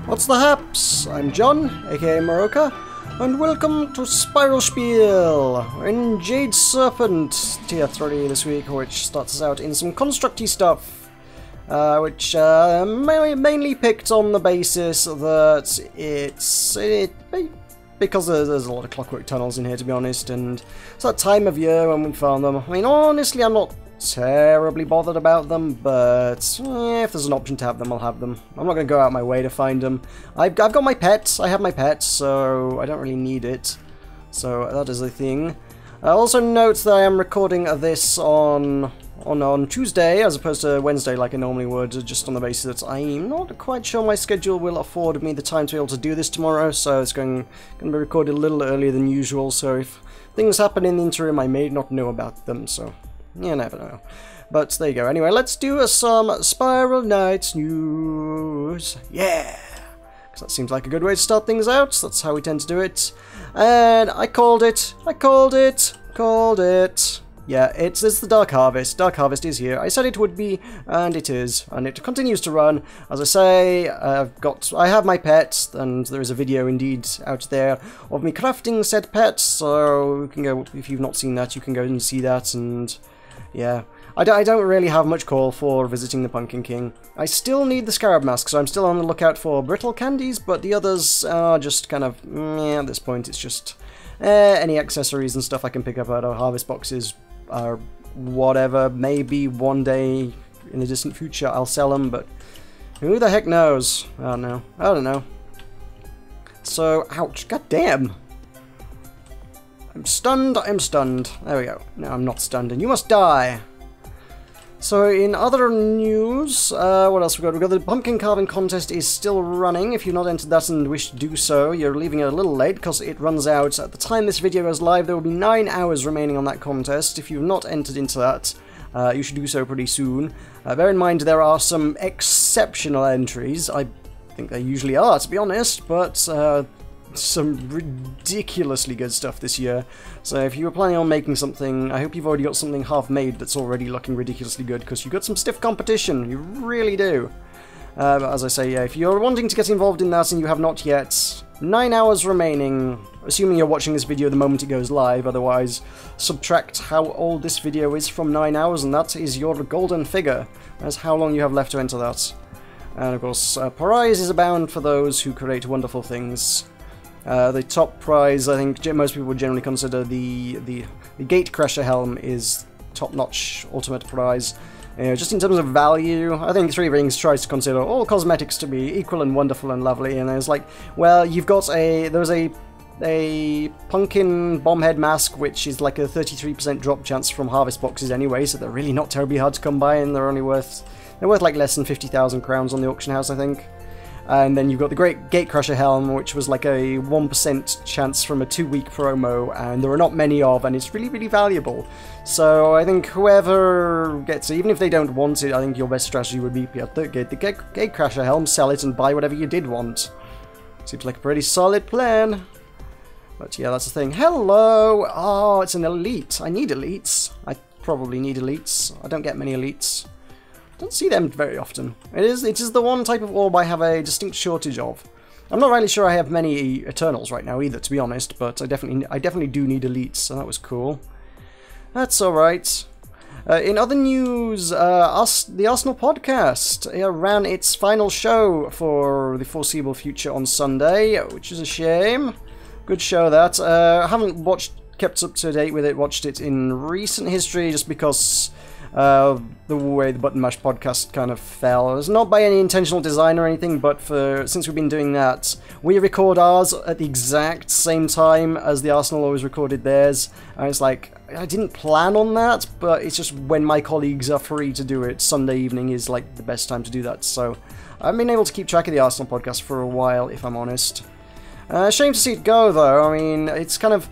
What's the haps? I'm John, aka Meroka, and welcome to Spiel. We're in Jade Serpent Tier 3 this week, which starts us out in some constructy stuff, which mainly picked on the basis that because there's a lot of clockwork tunnels in here, to be honest, and it's that time of year when we found them. I mean, honestly, I'm not terribly bothered about them, but if there's an option to have them, I'll have them. I'm not going to go out my way to find them. I've got my pets. I have my pets, so I don't really need it. So that is the thing. Also note that I am recording this on Tuesday as opposed to Wednesday like I normally would, just on the basis that I'm not quite sure my schedule will afford me the time to be able to do this tomorrow, so it's going to be recorded a little earlier than usual, so if things happen in the interim I may not know about them, so you never know. But there you go. Anyway, let's do some Spiral Knights news. Yeah! Because that seems like a good way to start things out. That's how we tend to do it. And I called it. Yeah, it's the Dark Harvest. Dark Harvest is here. I said it would be, and it is. And it continues to run. As I say, I have my pets, and there is a video indeed out there of me crafting said pets, so you can go, if you've not seen that, you can go and see that, and yeah. I don't really have much call for visiting the Pumpkin King. I still need the Scarab Mask, so I'm still on the lookout for brittle candies, but the others are just kind of, at this point it's just any accessories and stuff I can pick up out of harvest boxes or whatever. Maybe one day in the distant future I'll sell them, but who the heck knows? I don't know. So, ouch, goddamn! I'm stunned. There we go. No, I'm not stunned, and you must die! So, in other news, what else we got? We've got the pumpkin carving contest is still running. If you've not entered that and wish to do so, you're leaving it a little late because it runs out. At the time this video goes live, there will be 9 hours remaining on that contest. If you've not entered into that, you should do so pretty soon. Bear in mind there are some exceptional entries. I think they usually are, to be honest, but some ridiculously good stuff this year. So if you were planning on making something, I hope you've already got something half made that's already looking ridiculously good, because you've got some stiff competition, you really do. But as I say, yeah, if you're wanting to get involved in that and you have not yet, 9 hours remaining, assuming you're watching this video the moment it goes live, otherwise subtract how old this video is from 9 hours and that is your golden figure. That's how long you have left to enter that. And of course, prizes abound for those who create wonderful things. The top prize, I think most people would generally consider the Gatecrasher helm is top-notch ultimate prize. Just in terms of value, I think Three Rings tries to consider all cosmetics to be equal and wonderful and lovely, and there's like, well, you've got there's a pumpkin bombhead mask, which is like a 33% drop chance from harvest boxes anyway, so they're really not terribly hard to come by, and they're worth like less than 50,000 crowns on the auction house, I think. And then you've got the Great Gatecrasher Helm, which was like a 1% chance from a 2-week promo, and there are not many of, and it's really, really valuable. So I think whoever gets it, even if they don't want it, I think your best strategy would be get the Gatecrasher Helm, sell it, and buy whatever you did want. Seems like a pretty solid plan. But yeah, that's the thing. Hello! Oh, it's an elite. I need elites. I probably need elites. I don't get many elites. Don't see them very often. It is the one type of orb I have a distinct shortage of. I'm not really sure I have many Eternals right now either, to be honest, but I definitely do need elites, so that was cool. That's alright. In other news, the Arsenal podcast ran its final show for the foreseeable future on Sunday, which is a shame. Good show that. I haven't kept up to date with it, watched it in recent history just because the way the Button Mash podcast kind of fell. It's not by any intentional design or anything, but since we've been doing that, we record ours at the exact same time as the Arsenal always recorded theirs, and it's like, I didn't plan on that, but it's just when my colleagues are free to do it, Sunday evening is like the best time to do that, so I've been able to keep track of the Arsenal podcast for a while, if I'm honest. Shame to see it go, though. I mean, it's kind of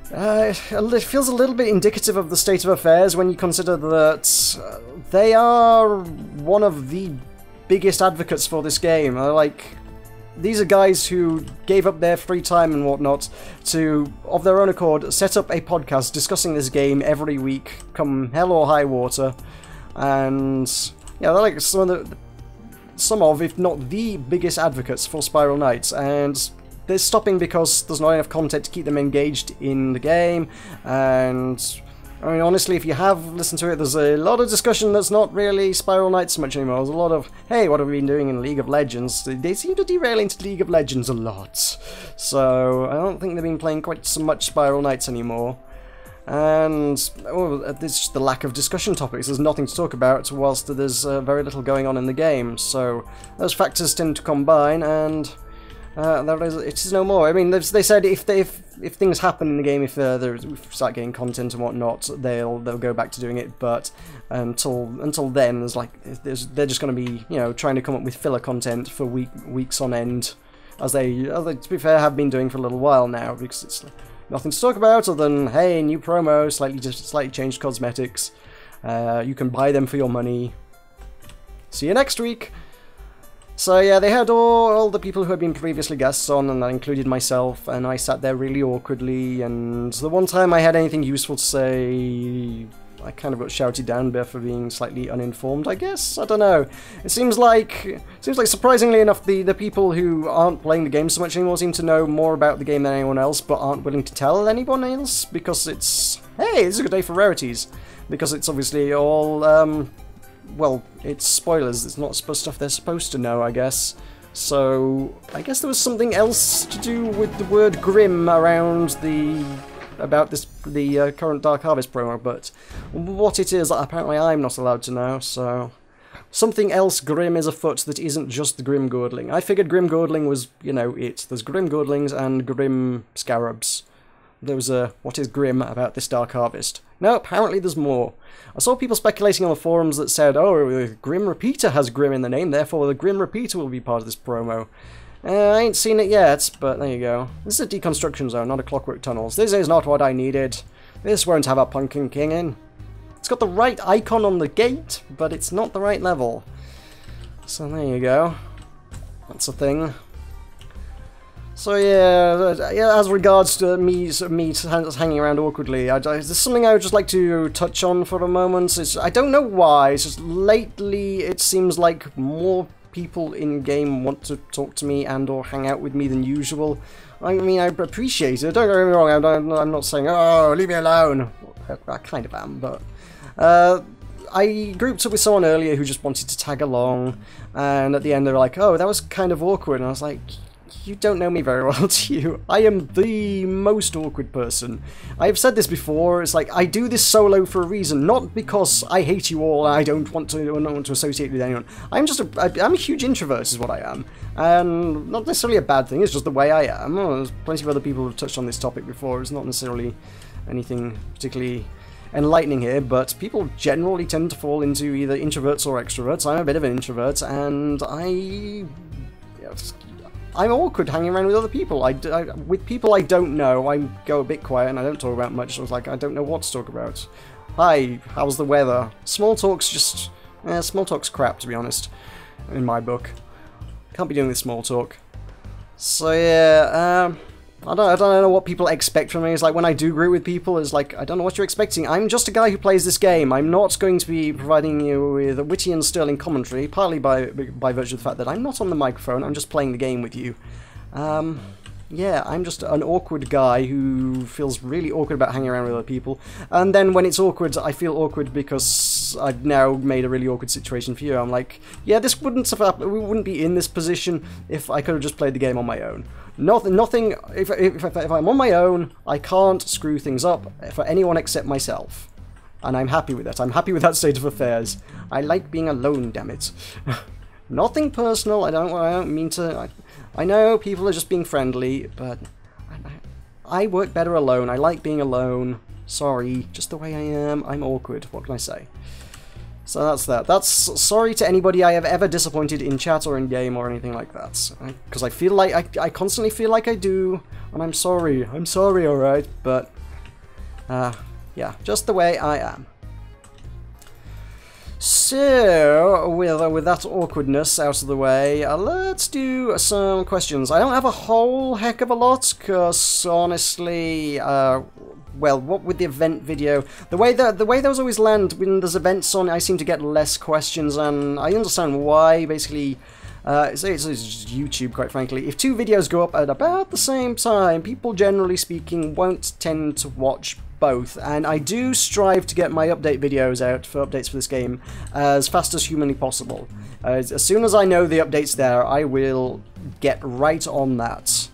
it feels a little bit indicative of the state of affairs when you consider that they are one of the biggest advocates for this game. These are guys who gave up their free time and whatnot to, of their own accord, set up a podcast discussing this game every week, come hell or high water. And yeah, they're like some of some of, if not the biggest advocates for Spiral Knights, and they're stopping because there's not enough content to keep them engaged in the game, and I mean, honestly, if you have listened to it, there's a lot of discussion that's not really Spiral Knights so much anymore. There's a lot of, hey, what have we been doing in League of Legends? They seem to derail into League of Legends a lot. So, I don't think they've been playing quite so much Spiral Knights anymore. And, there's just the lack of discussion topics. There's nothing to talk about, whilst there's very little going on in the game. So, those factors tend to combine, and it is no more. I mean, they said if things happen in the game, if we start getting content and whatnot, they'll go back to doing it. But until then, they're just going to be, you know, trying to come up with filler content for weeks on end, as they, to be fair, have been doing for a little while now, because it's nothing to talk about other than, hey, new promo, slightly changed cosmetics. You can buy them for your money. See you next week. So yeah, they had all the people who had been previously guests on, and that included myself, and I sat there really awkwardly, and the one time I had anything useful to say, I kind of got shouted down there for being slightly uninformed, I guess? I don't know. It seems like surprisingly enough, the people who aren't playing the game so much anymore seem to know more about the game than anyone else, but aren't willing to tell anyone else, because it's, hey, this is a good day for rarities, because it's obviously all, well, it's spoilers, it's not stuff they're supposed to know, I guess. So, I guess there was something else to do with the word grim around the current Dark Harvest promo, but what it is, apparently I'm not allowed to know, so... Something else grim is afoot that isn't just the Grim Gordling. I figured Grim Gordling was, you know, it. There's Grim Gordlings and Grim Scarabs. There was what is grim about this Dark Harvest. No, apparently there's more. I saw people speculating on the forums that said, oh, Grim Repeater has Grim in the name, therefore the Grim Repeater will be part of this promo. I ain't seen it yet, but there you go. This is a deconstruction zone, not a Clockwork Tunnels. This is not what I needed. This won't have a Pumpkin King in. It's got the right icon on the gate, but it's not the right level. So there you go. That's a thing. So yeah, as regards to me hanging around awkwardly, there's something I would just like to touch on for a moment. I don't know why, it's just lately it seems like more people in-game want to talk to me and or hang out with me than usual. I mean, I appreciate it, don't get me wrong, I'm not saying, oh, leave me alone. I kind of am, but... I grouped up with someone earlier who just wanted to tag along, and at the end they were like, oh, that was kind of awkward, and I was like... You don't know me very well, do you? I am the most awkward person. I've said this before, it's like, I do this solo for a reason, not because I hate you all and I don't want to associate with anyone. I'm a huge introvert is what I am. And not necessarily a bad thing, it's just the way I am. Well, there's plenty of other people who have touched on this topic before, it's not necessarily anything particularly enlightening here, but people generally tend to fall into either introverts or extroverts. I'm a bit of an introvert, and I'm awkward hanging around with other people. With people I don't know, I go a bit quiet and I don't talk about much. I was like, I don't know what to talk about. Hi, how's the weather? Small talk's just... small talk's crap, to be honest, in my book. Can't be doing with small talk. So yeah, I don't know what people expect from me. It's like, when I do group with people, it's like, I don't know what you're expecting. I'm just a guy who plays this game. I'm not going to be providing you with a witty and sterling commentary, partly by virtue of the fact that I'm not on the microphone, I'm just playing the game with you. Yeah, I'm just an awkward guy who feels really awkward about hanging around with other people. And then when it's awkward, I feel awkward because I've now made a really awkward situation for you. I'm like, yeah, this wouldn't have happened. We wouldn't be in this position if I could have just played the game on my own. Nothing. If I'm on my own, I can't screw things up for anyone except myself, and I'm happy with that. I'm happy with that state of affairs. I like being alone, damn it. Nothing personal. I don't mean to. I know people are just being friendly, but I work better alone. I like being alone. Sorry, just the way I am. I'm awkward. What can I say? So that's that. That's sorry to anybody I have ever disappointed in chat or in game or anything like that. Because I feel like I constantly feel like I do, and I'm sorry. I'm sorry, alright, but yeah, just the way I am. So, with that awkwardness out of the way, let's do some questions. I don't have a whole heck of a lot, because honestly, well, what with the event video, the way those always land when there's events on, I seem to get less questions, and I understand why. Basically, it's just YouTube, quite frankly. If two videos go up at about the same time, people generally speaking won't tend to watch both, and I do strive to get my update videos out for updates for this game as fast as humanly possible. As soon as I know the update's there, I will get right on that.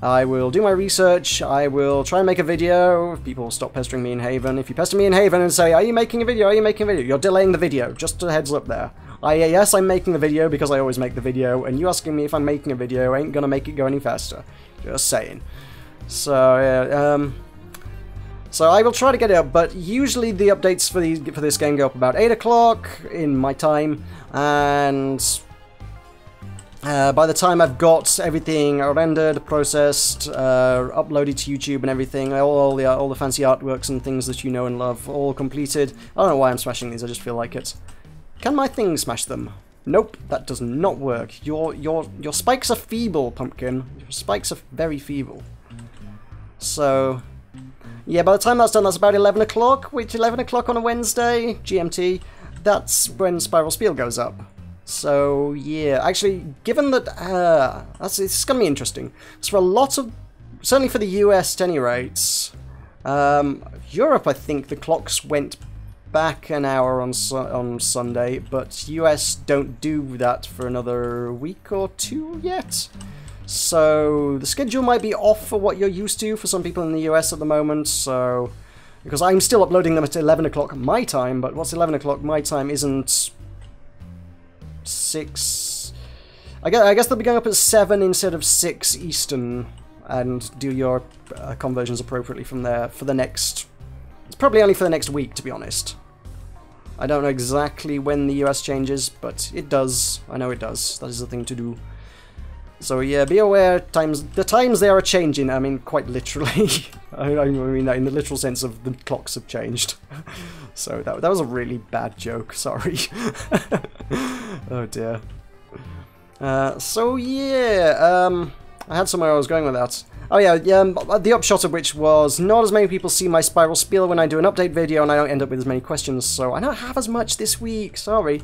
I will do my research, I will try and make a video. If people stop pestering me in Haven. If you pester me in Haven and say, are you making a video, are you making a video? You're delaying the video, just a heads up there. Yes, I'm making the video because I always make the video, and you asking me if I'm making a video ain't gonna make it go any faster. Just saying. So, yeah, so I will try to get it up, but usually the updates for this game go up about 8 o'clock in my time, and by the time I've got everything rendered, processed, uploaded to YouTube and everything, all the fancy artworks and things that you know and love, all completed. I don't know why I'm smashing these, I just feel like it. Can my thing smash them? Nope, that does not work. Your spikes are feeble, Pumpkin. Your spikes are very feeble. So yeah, by the time that's done, that's about 11 o'clock, which 11 o'clock on a Wednesday, GMT, that's when Spiral Spiel goes up. So, yeah, actually, given that, it's going to be interesting. So for a lot of, certainly for the US at any rate, Europe, I think the clocks went back an hour on Sunday, but US don't do that for another week or two yet. So the schedule might be off for what you're used to for some people in the US at the moment, so because I'm still uploading them at 11 o'clock my time, but what's 11 o'clock my time isn't 6... I guess they'll be going up at 7 instead of 6 Eastern, and do your conversions appropriately from there for the next... It's probably only for the next week, to be honest. I don't know exactly when the US changes, but it does. I know it does. That is the thing to do. So yeah, be aware, the times they are changing, I mean quite literally. I mean that in the literal sense of the clocks have changed. So that was a really bad joke, sorry. Oh dear. So yeah, I had somewhere I was going with that. Oh yeah, the upshot of which was not as many people see my Spiral Spiel when I do an update video, and I don't end up with as many questions, so I don't have as much this week, sorry.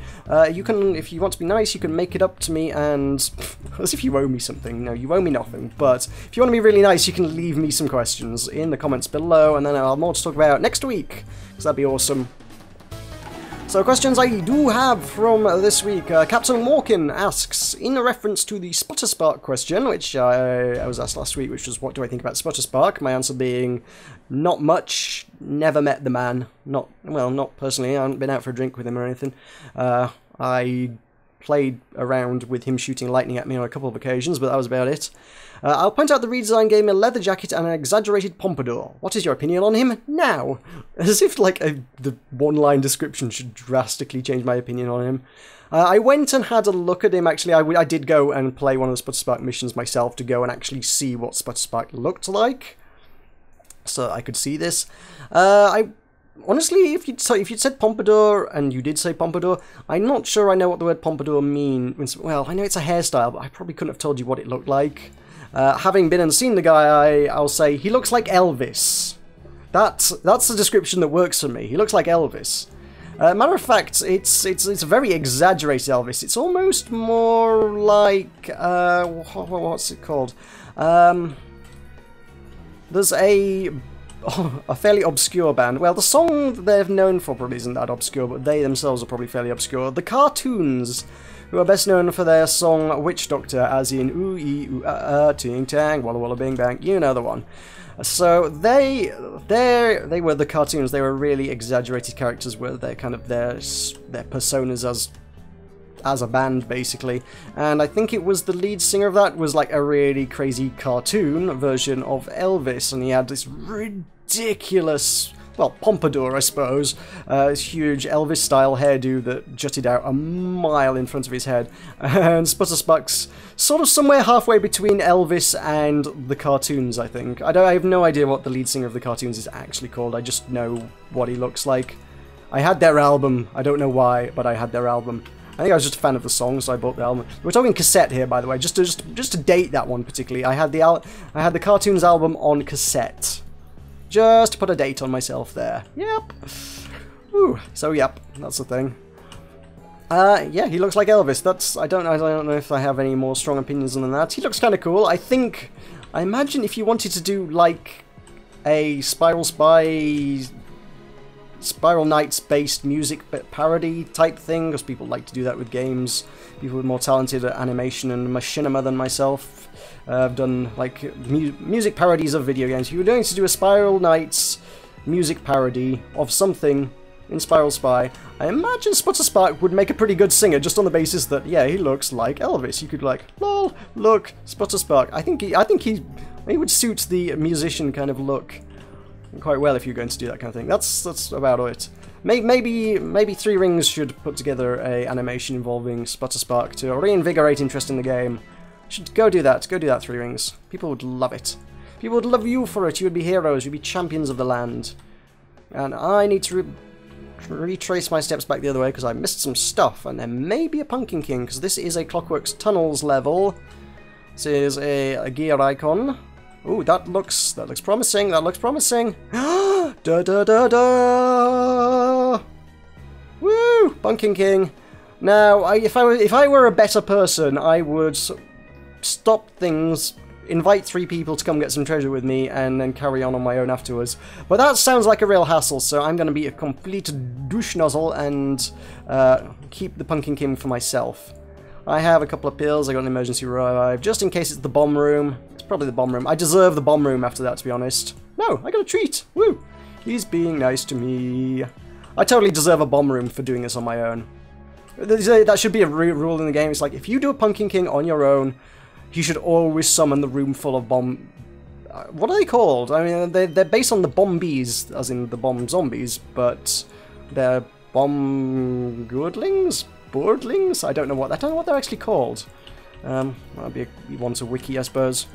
You can, if you want to be nice, you can make it up to me, and as if you owe me something. No, you owe me nothing, but if you want to be really nice, you can leave me some questions in the comments below, and then I'll have more to talk about next week, because that'd be awesome. So questions I do have from this week. Captain Morkin asks, in reference to the Sputterspark question, which I was asked last week, which was what do I think about Sputterspark? My answer being, not much, never met the man. Not personally, I haven't been out for a drink with him or anything. I played around with him shooting lightning at me on a couple of occasions, but that was about it. I'll point out the redesign gave me a leather jacket and an exaggerated pompadour. What is your opinion on him now? As if, like, the one-line description should drastically change my opinion on him. I went and had a look at him, actually. I did go and play one of the Sputterspark missions myself to go and actually see what Sputterspark looked like, so I could see this. Honestly, if you'd said pompadour, and you did say pompadour, I'm not sure I know what the word pompadour means. Well, I know it's a hairstyle, but I probably couldn't have told you what it looked like. Having been and seen the guy, I'll say he looks like Elvis. That's the description that works for me. He looks like Elvis. Matter of fact, it's a very exaggerated Elvis. It's almost more like what's it called? There's a fairly obscure band. Well, the song that they're known for probably isn't that obscure, but they themselves are probably fairly obscure. The Cartoons, who are best known for their song Witch Doctor, as in ooh ee ooh ting tang walla walla bing bang, you know the one. So they were the Cartoons. They were really exaggerated characters, were their kind of their personas as a band, basically. And I think it was the lead singer of that was like a really crazy cartoon version of Elvis, and he had this ridiculous, well, pompadour, I suppose, this huge Elvis-style hairdo that jutted out a mile in front of his head. And Sputterspark's sort of somewhere halfway between Elvis and the Cartoons, I think. I have no idea what the lead singer of the Cartoons is actually called, I just know what he looks like. I had their album, I don't know why, but I had their album. think I was just a fan of the song, so I bought the album. We're talking cassette here, by the way, just to date that one particularly. I had the cartoons album on cassette. Just to put a date on myself there. Yep. Ooh. So yep, that's the thing. Yeah, he looks like Elvis. I don't know if I have any more strong opinions than that. He looks kind of cool. I imagine if you wanted to do like a Spiral Knights based music parody type thing, because people like to do that with games. People with more talented at animation and machinima than myself have done like music parodies of video games. If you were going to do a Spiral Knights music parody of something in Spiral Spy, I imagine Sputterspark would make a pretty good singer, just on the basis that, yeah, he looks like Elvis. You could like, lol, look, Sputterspark. I think he would suit the musician kind of look quite well if you're going to do that kind of thing. That's about it. Maybe Three Rings should put together a animation involving Sputterspark to reinvigorate interest in the game. Should go do that. Go do that, Three Rings. People would love it. People would love you for it. You would be heroes. You'd be champions of the land. And I need to retrace my steps back the other way because I missed some stuff, and there may be a Pumpkin King because this is a Clockwork's Tunnels level. This is a gear icon. Ooh, that looks promising. That looks promising. Da da da da. Woo! Pumpkin King. Now, if I were a better person, I would stop things, invite 3 people to come get some treasure with me, and then carry on my own afterwards. But that sounds like a real hassle, so I'm going to be a complete douche nozzle and keep the Pumpkin King for myself. I have a couple of pills. I got an emergency revive, just in case it's the bomb room. It's probably the bomb room. I deserve the bomb room after that, to be honest. No, I got a treat. Woo! He's being nice to me. I totally deserve a bomb room for doing this on my own. That should be a rule in the game. It's like, if you do a Pumpkin King on your own, you should always summon the room full of bomb... what are they called? I mean, they're based on the bombies, as in the bomb zombies, but they're bomb goodlings? Boardlings? I don't know what they're actually called. That'd be one to wiki, I suppose.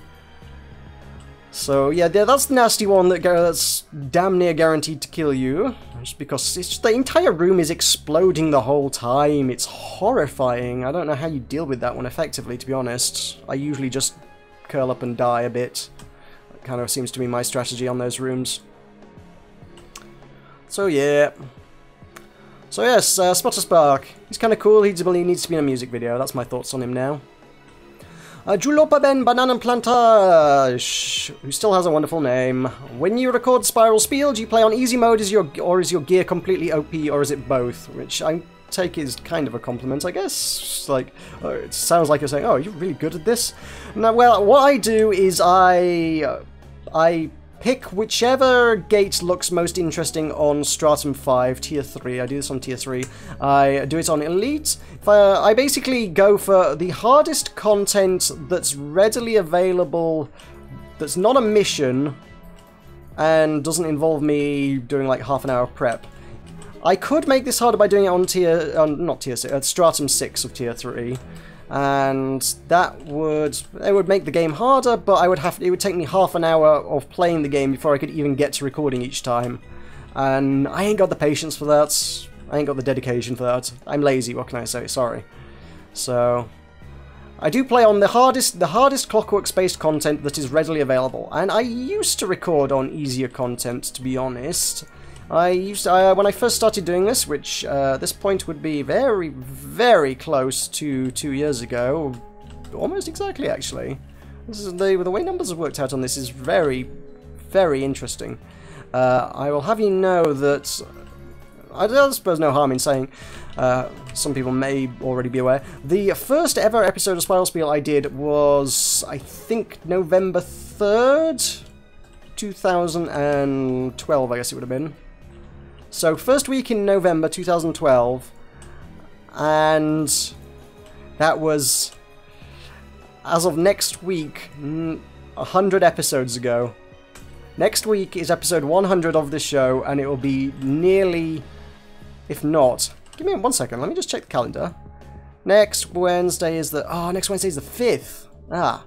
So yeah, that's the nasty one that's damn near guaranteed to kill you, just because it's just, the entire room is exploding the whole time. It's horrifying. I don't know how you deal with that one effectively, to be honest. I usually just curl up and die a bit. That kind of seems to be my strategy on those rooms. So yeah. So yes, Sputterspark. He's kind of cool. He needs to be in a music video. That's my thoughts on him now. Julopa Ben Banana Plantage, who still has a wonderful name. When you record Spiral Spiel, do you play on easy mode, is your gear completely OP, or is it both? Which I take is kind of a compliment, I guess. Like, it sounds like you're saying, oh, you're really good at this. Now, well, what I do is I pick whichever gate looks most interesting on Stratum 5, Tier 3. I do this on Tier 3. I do it on Elite. I basically go for the hardest content that's readily available, that's not a mission, and doesn't involve me doing like half an hour of prep. I could make this harder by doing it on not Tier 6, Stratum 6 of Tier 3. And that would make the game harder, but it would take me half an hour of playing the game before I could even get to recording each time. And I ain't got the patience for that. I ain't got the dedication for that. I'm lazy, what can I say? Sorry. So I do play on the hardest Clockworks-based content that is readily available. And I used to record on easier content, to be honest. When I first started doing this, which at this point would be very, very close to 2 years ago, almost exactly actually. This is the way numbers have worked out on this is very, very interesting. I will have you know that I suppose no harm in saying. Some people may already be aware. The first ever episode of Spiral Spiel I did was, I think, November 3rd, 2012. I guess it would have been. So, first week in November 2012, and that was, as of next week, 100 episodes ago. Next week is episode 100 of this show, and it will be nearly, if not, give me 1 second, let me just check the calendar. Next Wednesday is the 5th. Ah,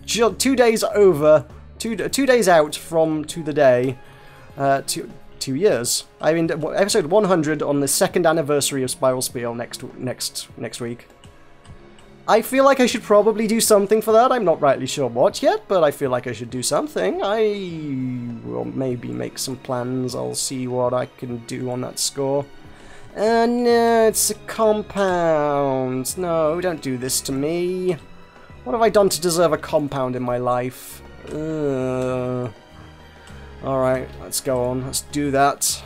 2 days over, 2 days out from to the day, 2 years. I mean, episode 100 on the 2nd anniversary of Spiel next week. I feel like I should probably do something for that. I'm not rightly sure what yet, but I feel like I should do something. I will maybe make some plans. I'll see what I can do on that score. No, it's a compound. No, don't do this to me. What have I done to deserve a compound in my life? Alright, let's go on. Let's do that.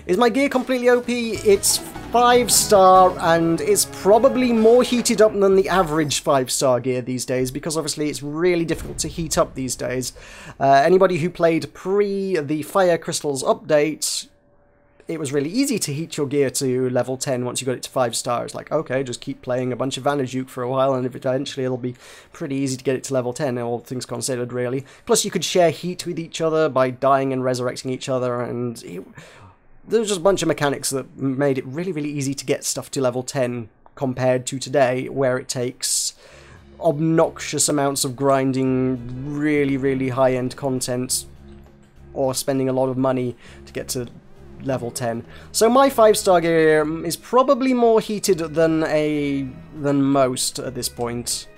Is my gear completely OP? It's 5-star, and it's probably more heated up than the average 5-star gear these days, because obviously it's really difficult to heat up these days. Anybody who played pre the Fire Crystals update, it was really easy to heat your gear to level 10 once you got it to 5-star. It's like, okay, just keep playing a bunch of Vanajuk for a while, and eventually it'll be pretty easy to get it to level 10, all things considered, really. Plus, you could share heat with each other by dying and resurrecting each other, and there was just a bunch of mechanics that made it really, really easy to get stuff to level 10 compared to today, where it takes obnoxious amounts of grinding really, really high-end content or spending a lot of money to get to level 10. So my 5-star gear is probably more heated than most at this point,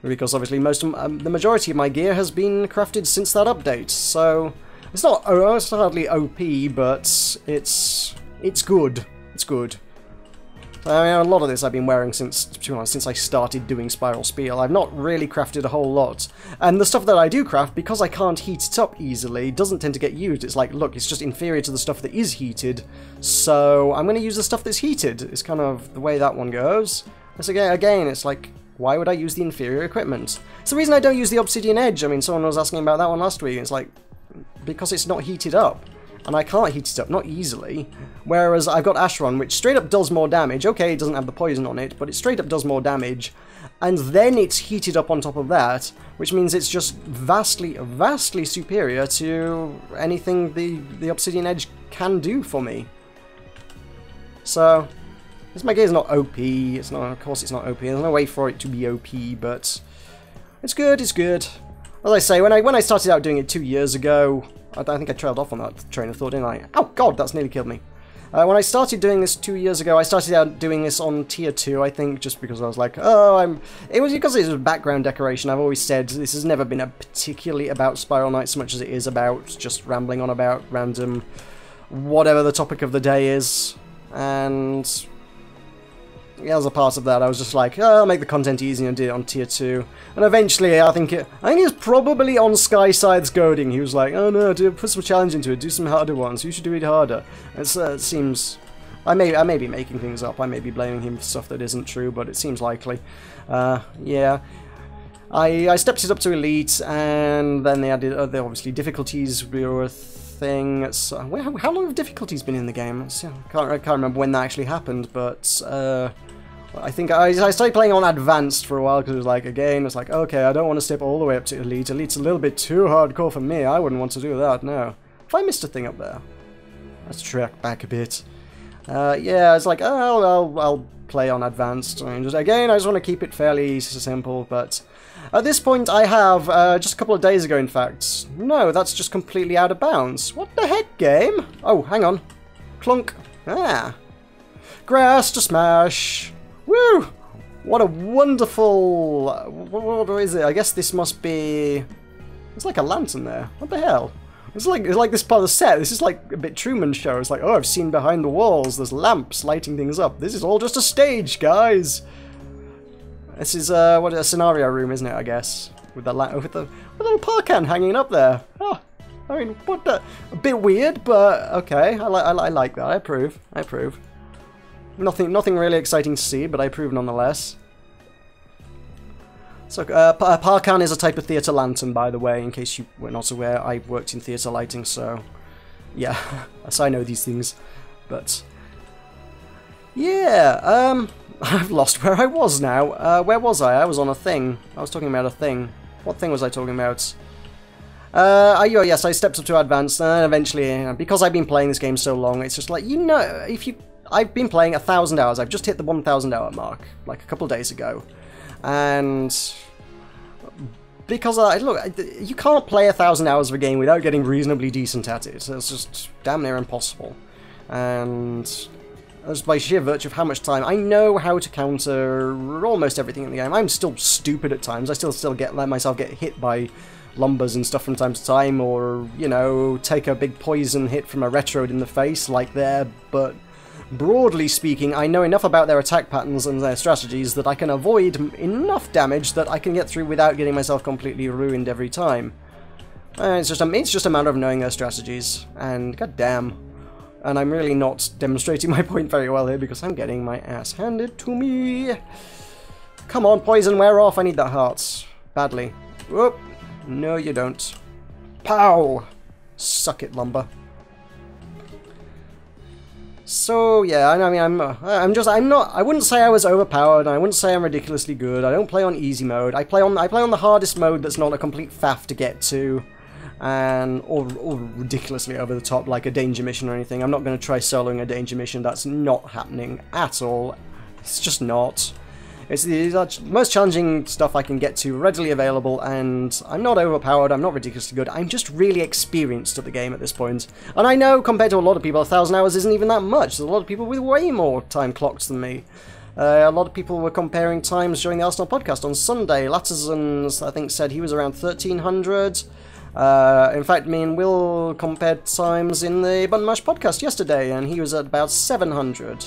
because obviously the majority of my gear has been crafted since that update, so it's not hardly OP, but it's good. It's good. I mean, a lot of this I've been wearing since I started doing Spiral Spiel. I've not really crafted a whole lot. And the stuff that I do craft, because I can't heat it up easily, doesn't tend to get used. It's like, look, it's just inferior to the stuff that is heated, so I'm going to use the stuff that's heated. It's kind of the way that one goes. So again, it's like, why would I use the inferior equipment? It's the reason I don't use the Obsidian Edge. I mean, someone was asking about that one last week. It's like, because it's not heated up. And I can't heat it up, not easily. Whereas I've got Ashron, which straight up does more damage. Okay, it doesn't have the poison on it, but it straight up does more damage. And then it's heated up on top of that, which means it's just vastly, vastly superior to anything the Obsidian Edge can do for me. So, this my gear's not OP. It's not, of course it's not OP. There's no way for it to be OP, but it's good, it's good. As I say, when I started out doing it 2 years ago, I think I trailed off on that train of thought, didn't I? Oh god, that's nearly killed me. When I started doing this 2 years ago, I started out doing this on tier 2, I think, just because I was like, oh, it was because it was background decoration. I've always said this has never been particularly about Spiral Knight so much as it is about just rambling on about random whatever the topic of the day is. And as a part of that, I was just like, oh, I'll make the content easy and do it on tier 2. And eventually, I think it was probably on Skyside's goading. He was like, oh no, put some challenge into it, do some harder ones, you should do it harder. It seems, I may be making things up, I may be blaming him for stuff that isn't true, but it seems likely. Yeah. I stepped it up to Elite, and then they added, obviously, difficulties were a thing. So, how long have difficulties been in the game? I can't remember when that actually happened, but I think I started playing on Advanced for a while, because it was like, again, it's like, okay, I don't want to step all the way up to Elite. Elite's a little bit too hardcore for me. I wouldn't want to do that, no. If I missed a thing up there, let's track back a bit. Yeah, it's like, oh, I'll play on Advanced. I mean, just want to keep it fairly simple, but at this point I have, just a couple of days ago in fact, no, that's just completely out of bounds. What the heck, game? Oh, hang on. Clunk. Ah. Grass to smash. Woo! What a wonderful... What is it? I guess this must be... It's like a lantern there. What the hell? It's like this part of the set. This is like a bit Truman Show. It's like, oh, I've seen behind the walls. There's lamps lighting things up. This is all just a stage, guys. This is what a scenario room, isn't it? I guess with the with the little park can hanging up there. Oh, I mean, what the? A bit weird, but okay. I like that. I approve. I approve. Nothing really exciting to see, but I approve nonetheless. So, Parkan is a type of theatre lantern, by the way, in case you were not aware. I worked in theatre lighting, so yeah, so I know these things. But yeah, I've lost where I was now. Where was I? I was on a thing. I was talking about a thing. What thing was I talking about? Yes, I stepped up to Advanced, and eventually, because I've been playing this game so long, it's just like, you know, I've been playing 1,000 hours. I've just hit the 1,000 hour mark, like a couple of days ago. And because, look, you can't play 1,000 hours of a game without getting reasonably decent at it. It's just damn near impossible. And just by sheer virtue of how much time, I know how to counter almost everything in the game. I'm still stupid at times. I still let myself get hit by lumbers and stuff from time to time, or, you know, take a big poison hit from a retrode in the face, like there, but broadly speaking, I know enough about their attack patterns and their strategies that I can avoid enough damage that I can get through without getting myself completely ruined every time. It's just a matter of knowing their strategies, and goddamn. And I'm really not demonstrating my point very well here because I'm getting my ass handed to me. Come on, poison, wear off. I need that heart. Badly. Whoop. No, you don't. Pow! Suck it, lumber. So yeah, I mean, I wouldn't say I was overpowered. I wouldn't say I'm ridiculously good. I don't play on easy mode. I play on the hardest mode that's not a complete faff to get to, and or ridiculously over the top, like a danger mission or anything. I'm not going to try soloing a danger mission. That's not happening at all. It's just not. It's the most challenging stuff I can get to, readily available, and I'm not overpowered, I'm not ridiculously good, I'm just really experienced at the game at this point. And I know, compared to a lot of people, 1,000 hours isn't even that much. There's a lot of people with way more time clocks than me. A lot of people were comparing times during the Arsenal podcast on Sunday. Latterson, I think, said he was around 1,300. In fact, me and Will compared times in the Bun Mash podcast yesterday, and he was at about 700.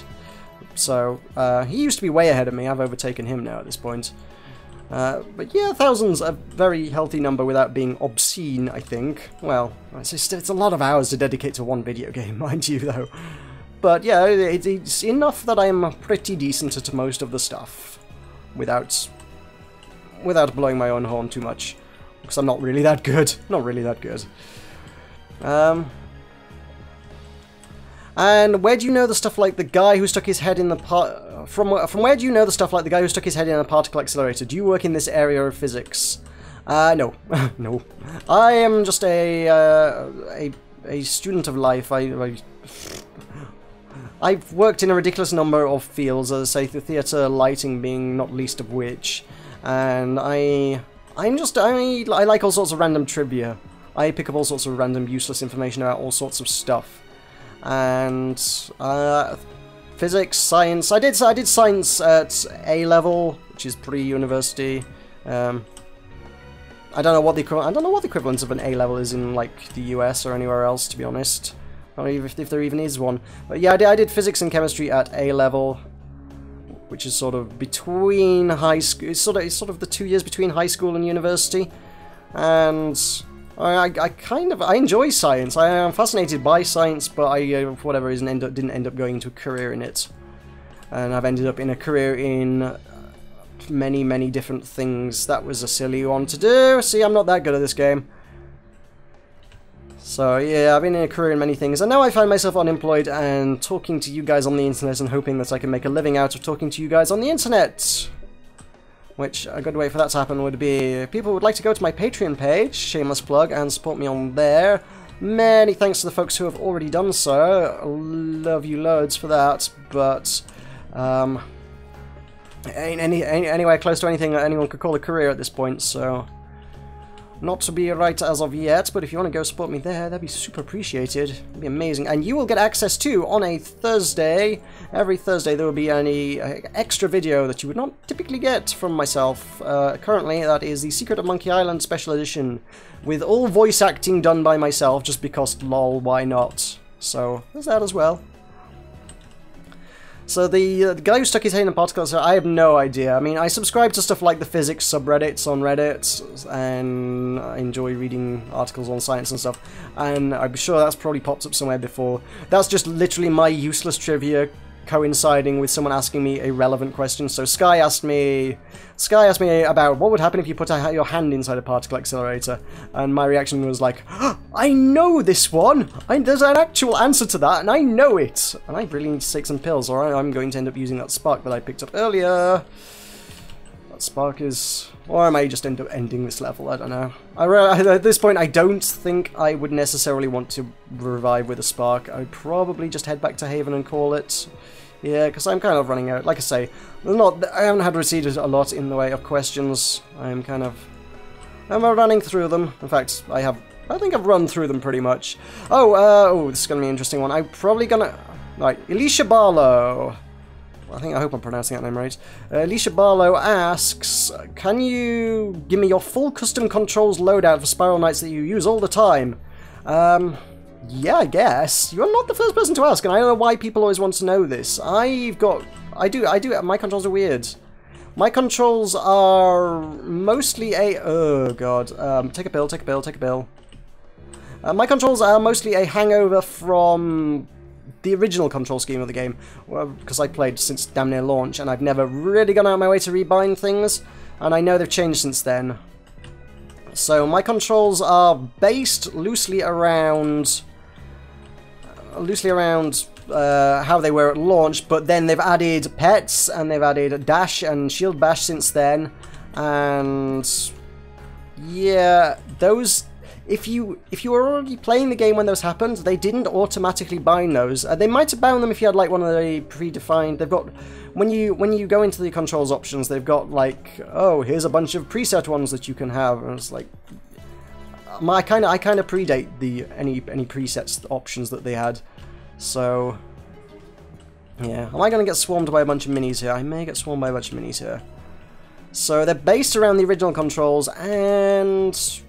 So, he used to be way ahead of me. I've overtaken him now at this point. But yeah, 1,000's a very healthy number without being obscene, I think. Well, it's a lot of hours to dedicate to one video game, mind you, though. But yeah, it's enough that I'm pretty decent at most of the stuff. Without blowing my own horn too much. Because I'm not really that good. Not really that good. And where do you know the stuff like the guy who stuck his head in the from where do you know the stuff like the guy who stuck his head in a particle accelerator? Do you work in this area of physics? No. No. I am just a student of life. I've worked in a ridiculous number of fields, as I say, the theatre, lighting being not least of which, and I like all sorts of random trivia. I pick up all sorts of random useless information about all sorts of stuff. And physics, science. I did science at A level, which is pre-university. I don't know what the equivalent of an A level is in like the US or anywhere else, to be honest. I don't know if there even is one. But yeah, I did physics and chemistry at A level, which is sort of between high school. It's sort of the 2 years between high school and university, and I enjoy science. I am fascinated by science, but I, for whatever reason, didn't end up going into a career in it. And I've ended up in a career in many, many different things. That was a silly one to do. See, I'm not that good at this game. So yeah, I've been in a career in many things, and now I find myself unemployed and talking to you guys on the internet and hoping that I can make a living out of talking to you guys on the internet. Which, a good way for that to happen would be, people would like to go to my Patreon page, shameless plug, and support me on there. Many thanks to the folks who have already done so. Love you loads for that, but ain't anywhere close to anything that anyone could call a career at this point, so not to be right as of yet, but if you want to go support me there, that'd be super appreciated. It'd be amazing. And you will get access to, on a Thursday, every Thursday there will be any extra video that you would not typically get from myself. Currently, that is the Secret of Monkey Island Special Edition, with all voice acting done by myself, just because, lol, why not? So, there's that as well. So the guy who stuck his head in a particle accelerator, I have no idea. I mean, I subscribe to stuff like the physics subreddits on Reddit, and I enjoy reading articles on science and stuff, and I'm sure that's probably popped up somewhere before. That's just literally my useless trivia coinciding with someone asking me a relevant question. So Sky asked me about what would happen if you put your hand inside a particle accelerator, and my reaction was like, oh, I know this one! There's an actual answer to that, and I know it! And I really need to take some pills, or I'm going to end up using that spark that I picked up earlier. That spark is... Or I may just end up ending this level, I don't know. At this point, I don't think I would necessarily want to revive with a spark. I'd probably just head back to Haven and call it. Yeah, because I'm kind of running out. Like I say, I haven't received a lot in the way of questions. I'm kind of And we're running through them. In fact, I think I've run through them pretty much. Oh, this is going to be an interesting one. I'm probably going to... Right, Alicia Barlow. I hope I'm pronouncing that name right. Alicia Barlow asks, can you give me your full custom controls loadout for Spiral Knights that you use all the time? Yeah, I guess. You're not the first person to ask, and I don't know why people always want to know this. I do, my controls are weird. My controls are mostly a... Oh, God. Take a pill. My controls are mostly a hangover from the original control scheme of the game, because I played since damn near launch, and I've never really gone out of my way to rebind things, and I know they've changed since then. So my controls are based loosely around how they were at launch, but then they've added pets, and they've added dash and shield bash since then, and yeah, those... If you were already playing the game when those happened, they didn't automatically bind those. They might have bound them if you had like one of the predefined. They've got when you go into the controls options, they've got like, oh, here's a bunch of preset ones that you can have, and it's like, I kind of predate any presets options that they had. So yeah, am I going to get swarmed by a bunch of minis here? I may get swarmed by a bunch of minis here. So they're based around the original controls, and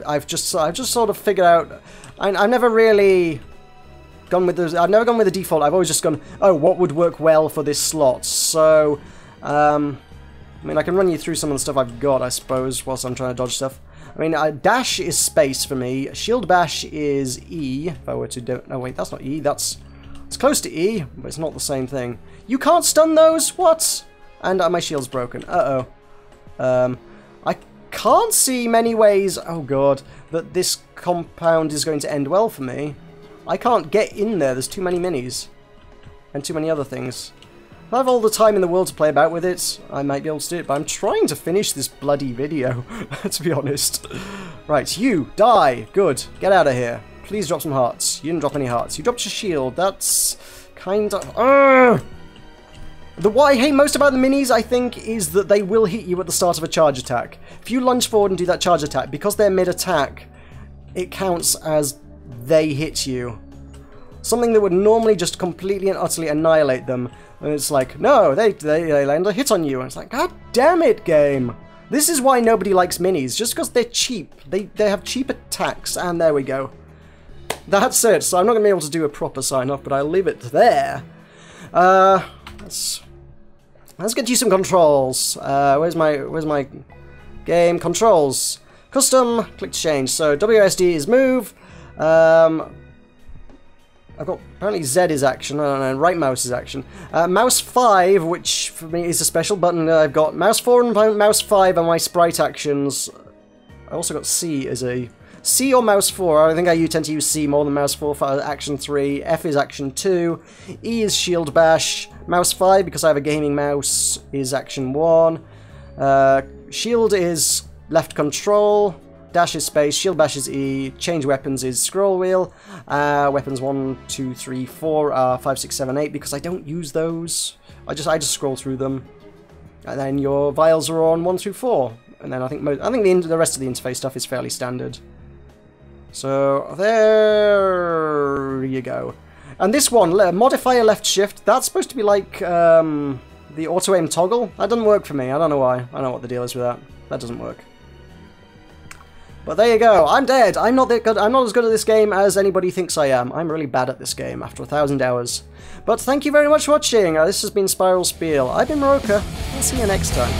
I've just sort of figured out. I've never really gone with the. I've never gone with the default. I've always just gone, oh, what would work well for this slot? So, I mean, I can run you through some of the stuff I've got, I suppose, whilst I'm trying to dodge stuff. I mean, dash is space for me. Shield bash is E. If I were to do... No, wait, that's not E. It's close to E, but it's not the same thing. You can't stun those? What? And my shield's broken. Uh-oh. I can't see many ways, oh god, that this compound is going to end well for me. I can't get in there, there's too many minis. And too many other things. If I have all the time in the world to play about with it, I might be able to do it, but I'm trying to finish this bloody video, to be honest. Right, you, die, good, get out of here. Please drop some hearts. You didn't drop any hearts. You dropped your shield, that's kind of... What I hate most about the minis, I think, is that they will hit you at the start of a charge attack. If you lunge forward and do that charge attack, because they're mid-attack, it counts as they hit you. Something that would normally just completely and utterly annihilate them. And it's like, no, they land a hit on you. And it's like, god damn it, game. This is why nobody likes minis, just because they're cheap. They have cheap attacks, and there we go. That's it. So I'm not going to be able to do a proper sign-off, but I'll leave it there. Let's get you some controls. Where's my game? Controls. Custom, click to change. So WSD is move. I've got, apparently Z is action, and right mouse is action. Mouse 5, which for me is a special button. I've got mouse 4 and mouse 5 are my sprite actions. I also got C as a... C or mouse 4, I think I tend to use C more than mouse 4 for action 3, F is action 2, E is shield bash, mouse 5, because I have a gaming mouse, is action 1, shield is left control, dash is space, shield bash is E, change weapons is scroll wheel, weapons 1, 2, 3, 4 are 5, 6, 7, 8, because I don't use those, I just scroll through them, and then your vials are on 1 through 4, and then I think the rest of the interface stuff is fairly standard. So, there you go. And this one, modifier left shift, that's supposed to be like the auto-aim toggle. That doesn't work for me, I don't know why. I don't know what the deal is with that. That doesn't work. But there you go, I'm dead. I'm not that good. I'm not as good at this game as anybody thinks I am. I'm really bad at this game after 1,000 hours. But thank you very much for watching. This has been Spiel. I've been Meroka. I'll see you next time.